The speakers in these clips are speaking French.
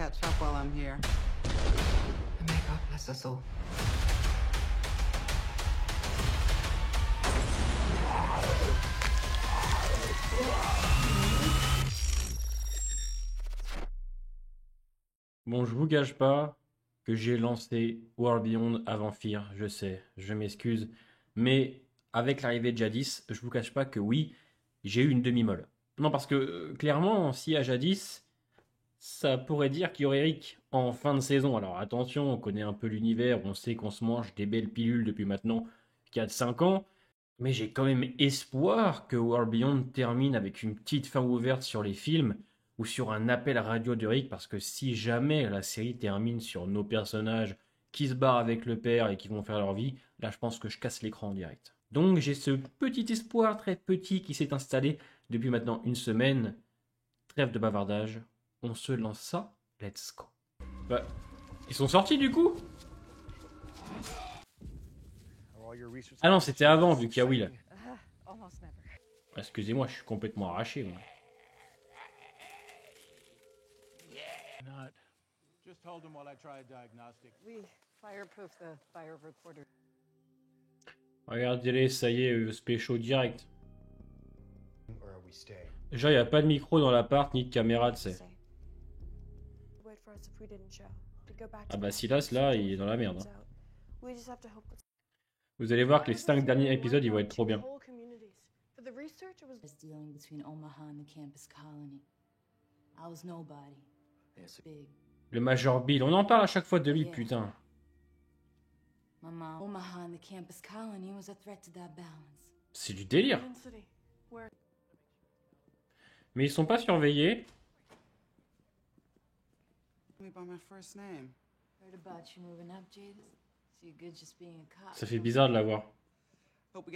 catch up while I'm here. May God bless us all. Bon, je vous gâche pas que j'ai lancé World Beyond avant Fear, je sais, je m'excuse, mais avec l'arrivée de Jadis, je vous cache pas que oui, j'ai eu une demi-molle. Non, parce que clairement, si à Jadis, ça pourrait dire qu'il y aurait Rick en fin de saison. Alors attention, on connaît un peu l'univers, on sait qu'on se mange des belles pilules depuis maintenant 4-5 ans, mais j'ai quand même espoir que World Beyond termine avec une petite fin ouverte sur les films ou sur un appel radio de Rick, parce que si jamais la série termine sur nos personnages qui se barrent avec le père et qui vont faire leur vie, là je pense que je casse l'écran en direct. Donc j'ai ce petit espoir très petit qui s'est installé depuis maintenant une semaine. Trêve de bavardage, on se lance ça, let's go. Bah, ils sont sortis du coup? Ah non, c'était avant vu qu'il y a Will. Excusez-moi, je suis complètement arraché. Moi. Just told him while I try a diagnostic. We fireproof the fire recorder. Regardez-les, ça y est, spéciaux direct. Déjà, il n'y a pas de micro dans l'appart ni de caméra, tu sais. Ah bah Silas, là, il est dans la merde. Hein. Vous allez voir que les 5 derniers épisodes, ils vont être trop bien. Le Major Bill, on en parle à chaque fois de lui, putain. C'est du délire. Mais ils sont pas surveillés. Ça fait bizarre de la voir. Ok,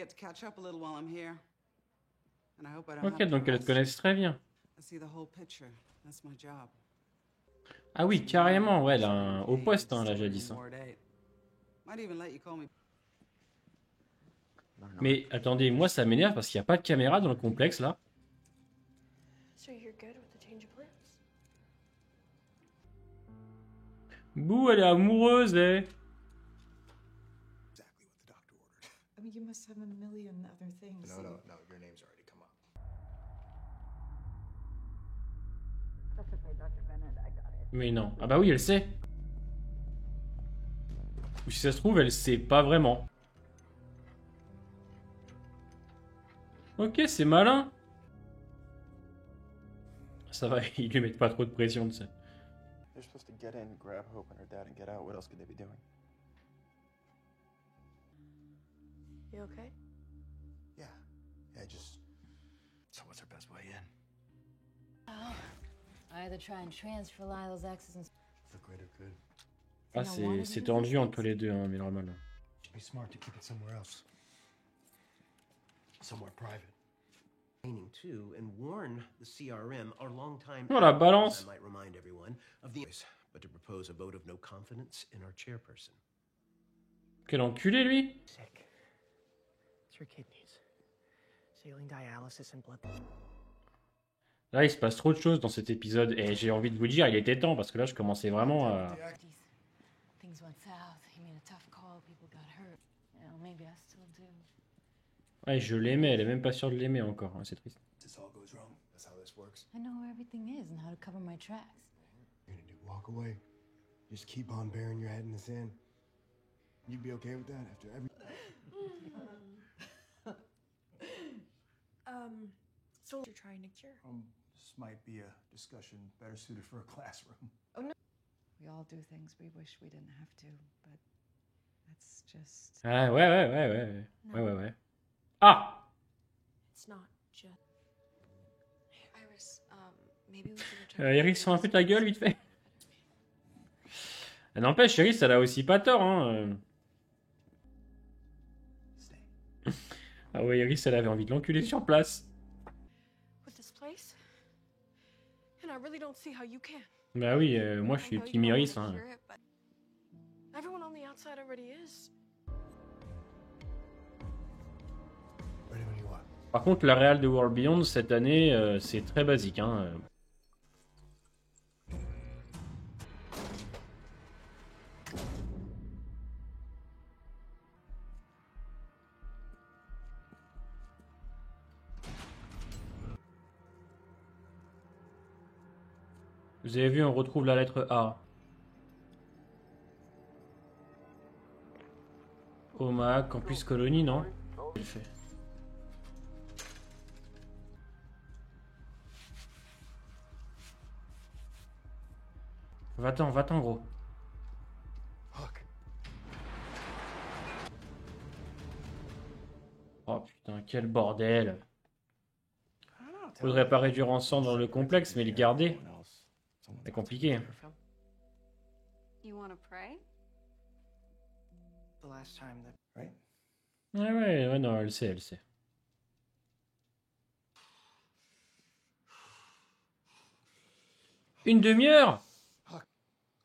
donc elles te connaissent très bien. Ah oui, carrément, ouais, elle a un haut poste, hein, la Jadis. Hein. Mais attendez, moi ça m'énerve parce qu'il n'y a pas de caméra dans le complexe là. Bouh, elle est amoureuse, eh. Mais non. Ah bah oui, elle sait. Ou si ça se trouve, elle sait pas vraiment. Ok, c'est malin. Ça va, ils lui mettent pas trop de pression, tu sais. They're supposed to get in, grab Hope and her dad, and get out. What else could they be doing? You okay? Yeah. Yeah, just... So what's our best way in? Oh, either try and transfer Lyle's exes and... For the greater good. Ah, c'est tendu entre les deux, hein, mais normal. Should be smart to keep it somewhere else. Somewhere private. Oh la balance. Quel enculé lui. Là il se passe trop de choses dans cet épisode et j'ai envie de vous dire il était temps parce que là je commençais vraiment à... Ouais je l'aimais, elle est même pas sûre de l'aimer encore, hein, c'est triste. I know where everything is and how to cover my tracks. You're gonna do walk away. Just keep on burying your head in the sand. You'd be okay with that after every... So you're trying to cure? This might be a discussion better suited for a classroom. Oh no. We all do things we wish we didn't have to, but that's just... Ah ouais. Ah! It's not just... Iris, maybe we should... Iris, fais un peu ta gueule vite fait. N'empêche, Iris, elle a aussi pas tort, hein. Ah ouais, Iris, elle avait envie de l'enculer sur place. Bah oui, moi je suis Team Iris, hein. Par contre, la réal de World Beyond cette année, c'est très basique, hein. Vous avez vu, on retrouve la lettre A. Omaha, Campus Colonie, non? Il fait. Va-t'en, gros. Huck. Oh putain, quel bordel. Faudrait pas réduire ensemble dans le complexe, mais les garder, c'est compliqué. You want to pray? The last time that. Right? Ouais, non, elle sait. Une demi-heure?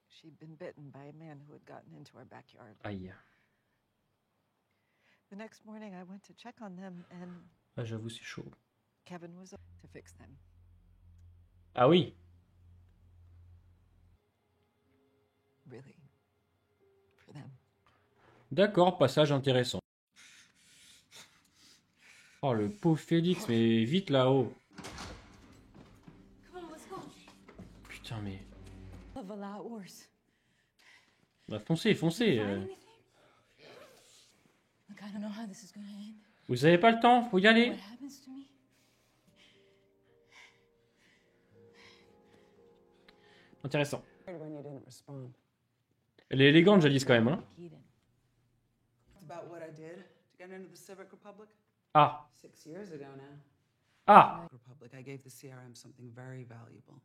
She'd been bitten by a man who had gotten into our backyard. Aïe. The next morning, I went to check on them, and Ah, j'avoue, c'est chaud. Kevin was up to fix them. Ah oui. Really. For them. D'accord, passage intéressant. Oh, le pauvre Félix, mais vite là-haut. Come on, let's go. Putain, mais... Of a lot worse. Bah, foncez. Find anything? Look, I don't know how this is gonna end. Vous avez pas le temps, faut y aller. What happens to me? Intéressant. When you didn't respond. Elle est élégante, Jadis, quand même, hein. Keaton. About what I did to get into the Civic Republic Ah. 6 years ago now. Ah. Republic, I gave the CRM something very valuable,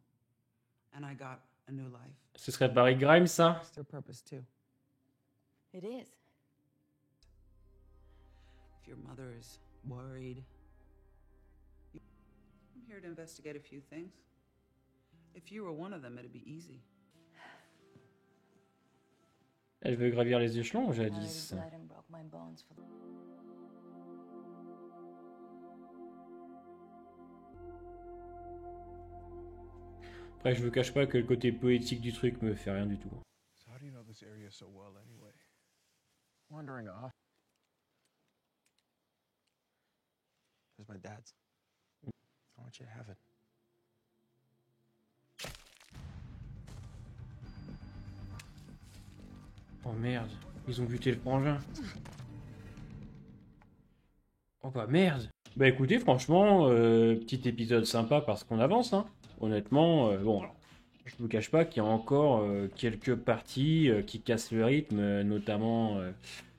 and I got a new life. Ce serait Barry Grimes, ça? It's their purpose too. It is. If your mother is worried, I'm here to investigate a few things. If you were one of them, it'd be easy. Elle veut gravir les échelons, I Jadis. bled and broke my bones for the... Après, je vous cache pas que le côté poétique du truc me fait rien du tout. So how do you know this area so well anyway? Wandering off. Where's my dad's? I want you to have it. Oh merde, ils ont buté le frangin. Oh bah merde. Bah écoutez, franchement, petit épisode sympa parce qu'on avance, hein. Honnêtement, bon, alors, je vous cache pas qu'il y a encore quelques parties qui cassent le rythme, notamment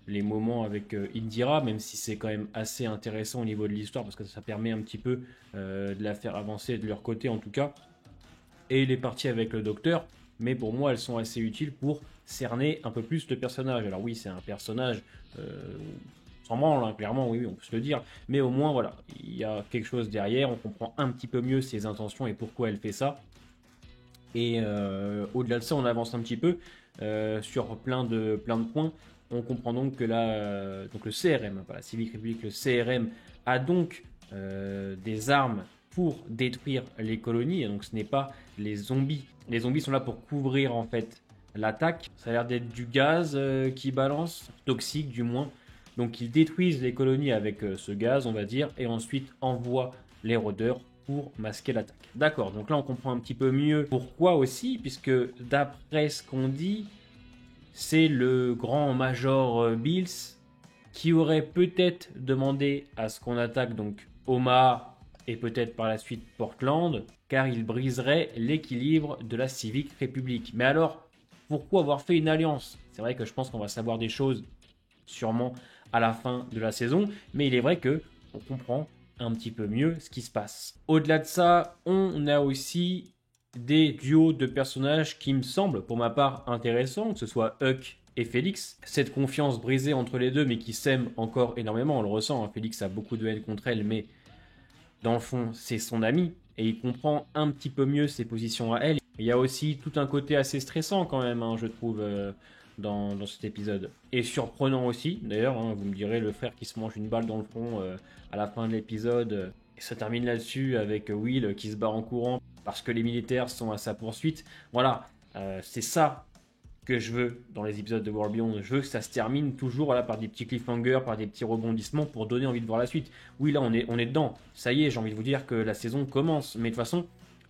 les moments avec Indira, même si c'est quand même assez intéressant au niveau de l'histoire parce que ça permet un petit peu de la faire avancer de leur côté en tout cas. Et les parties avec le docteur, mais pour moi elles sont assez utiles pour cerner un peu plus le personnage. Alors oui, c'est un personnage sans branle, hein, clairement, oui, on peut se le dire, mais au moins voilà, il y a quelque chose derrière, on comprend un petit peu mieux ses intentions et pourquoi elle fait ça. Et au-delà de ça, on avance un petit peu sur plein de points. On comprend donc que là, donc le CRM, pas la Civic Republic, le CRM a donc des armes pour détruire les colonies, et donc ce n'est pas les zombies. Les zombies sont là pour couvrir en fait l'attaque. Ça a l'air d'être du gaz qui balance, toxique du moins. Donc ils détruisent les colonies avec ce gaz, on va dire, et ensuite envoient les rôdeurs pour masquer l'attaque. D'accord, donc là on comprend un petit peu mieux pourquoi aussi, puisque d'après ce qu'on dit, c'est le grand major Bills qui aurait peut-être demandé à ce qu'on attaque donc Omaha et peut-être par la suite Portland, car il briserait l'équilibre de la Civic Republic. Mais alors, pourquoi avoir fait une alliance? C'est vrai que je pense qu'on va savoir des choses sûrement à la fin de la saison, mais il est vrai que on comprend un petit peu mieux ce qui se passe. Au-delà de ça, on a aussi des duos de personnages qui me semblent, pour ma part, intéressants, que ce soit Huck et Félix. Cette confiance brisée entre les deux, mais qui s'aiment encore énormément, on le ressent, hein. Félix a beaucoup de haine contre elle, mais dans le fond, c'est son ami, et il comprend un petit peu mieux ses positions à elle. Il y a aussi tout un côté assez stressant quand même, hein, je trouve, dans cet épisode. Et surprenant aussi, d'ailleurs, hein, vous me direz, le frère qui se mange une balle dans le front à la fin de l'épisode, et ça termine là-dessus avec Will qui se barre en courant parce que les militaires sont à sa poursuite. Voilà, c'est ça que je veux dans les épisodes de World Beyond. Je veux que ça se termine toujours voilà, par des petits cliffhangers, par des petits rebondissements pour donner envie de voir la suite. Oui, là, on est dedans. Ça y est, j'ai envie de vous dire que la saison commence. Mais de toute façon,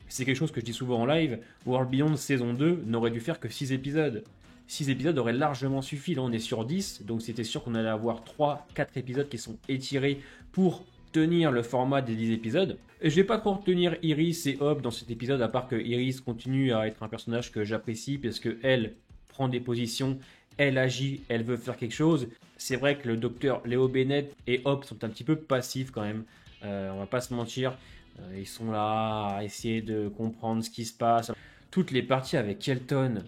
C'est quelque chose que je dis souvent en live. World Beyond saison 2 n'aurait dû faire que 6 épisodes. 6 épisodes auraient largement suffi. Là, on est sur 10, donc c'était sûr qu'on allait avoir 3-4 épisodes qui sont étirés pour tenir le format des 10 épisodes. Et je vais pas trop retenir Iris et Hope dans cet épisode, à part que Iris continue à être un personnage que j'apprécie parce qu'elle prend des positions, elle agit, elle veut faire quelque chose. C'est vrai que le docteur Léo Bennett et Hope sont un petit peu passifs quand même. On va pas se mentir. Ils sont là à essayer de comprendre ce qui se passe. Toutes les parties avec Kelton,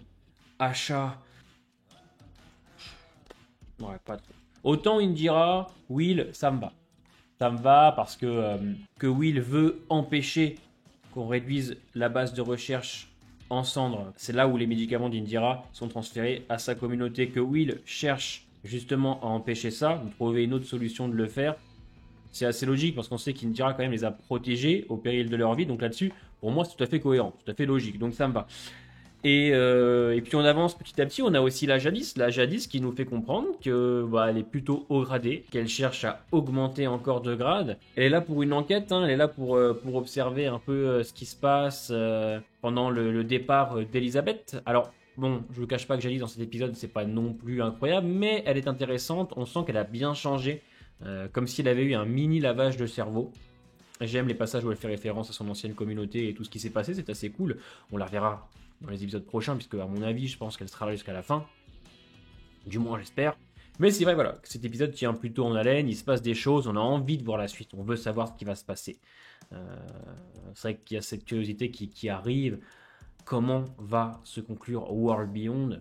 Asha. Ouais, pas trop. Autant Indira, Will, ça me va. Ça me va parce que Will veut empêcher qu'on réduise la base de recherche en cendres. C'est là où les médicaments d'Indira sont transférés à sa communauté. Que Will cherche justement à empêcher ça, de trouver une autre solution de le faire. C'est assez logique parce qu'on sait qu'Indira quand même les a protégés au péril de leur vie. Donc là-dessus, pour moi, c'est tout à fait cohérent, tout à fait logique. Donc ça me va. Et puis on avance petit à petit. On a aussi la Jadis qui nous fait comprendre que elle est plutôt haut gradée, qu'elle cherche à augmenter encore de grade. Elle est là pour une enquête, hein, elle est là pour observer un peu ce qui se passe pendant le départ d'Elisabeth. Alors bon, je vous cache pas que Jadis dans cet épisode, c'est pas non plus incroyable, mais elle est intéressante. On sent qu'elle a bien changé. Comme s'il avait eu un mini lavage de cerveau. J'aime les passages où elle fait référence à son ancienne communauté et tout ce qui s'est passé, c'est assez cool. On la reverra dans les épisodes prochains, puisque à mon avis, je pense qu'elle sera là jusqu'à la fin. Du moins, j'espère. Mais c'est vrai, voilà, que cet épisode tient plutôt en haleine, il se passe des choses, on a envie de voir la suite, on veut savoir ce qui va se passer. C'est vrai qu'il y a cette curiosité qui arrive. Comment va se conclure World Beyond?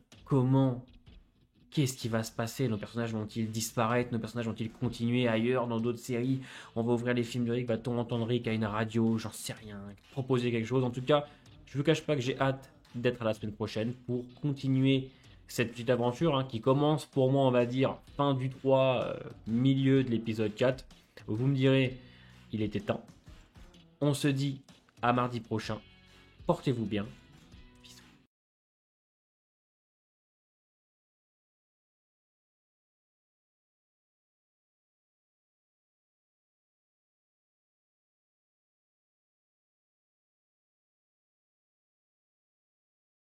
Qu'est-ce qui va se passer? Nos personnages vont-ils disparaître? Nos personnages vont-ils continuer ailleurs dans d'autres séries? On va ouvrir les films de Rick, va-t-on entendre Rick à une radio? J'en sais rien. Proposer quelque chose. En tout cas, je ne vous cache pas que j'ai hâte d'être à la semaine prochaine pour continuer cette petite aventure qui commence pour moi, on va dire, fin du 3, milieu de l'épisode 4. Vous me direz, il était temps. On se dit à mardi prochain. Portez-vous bien.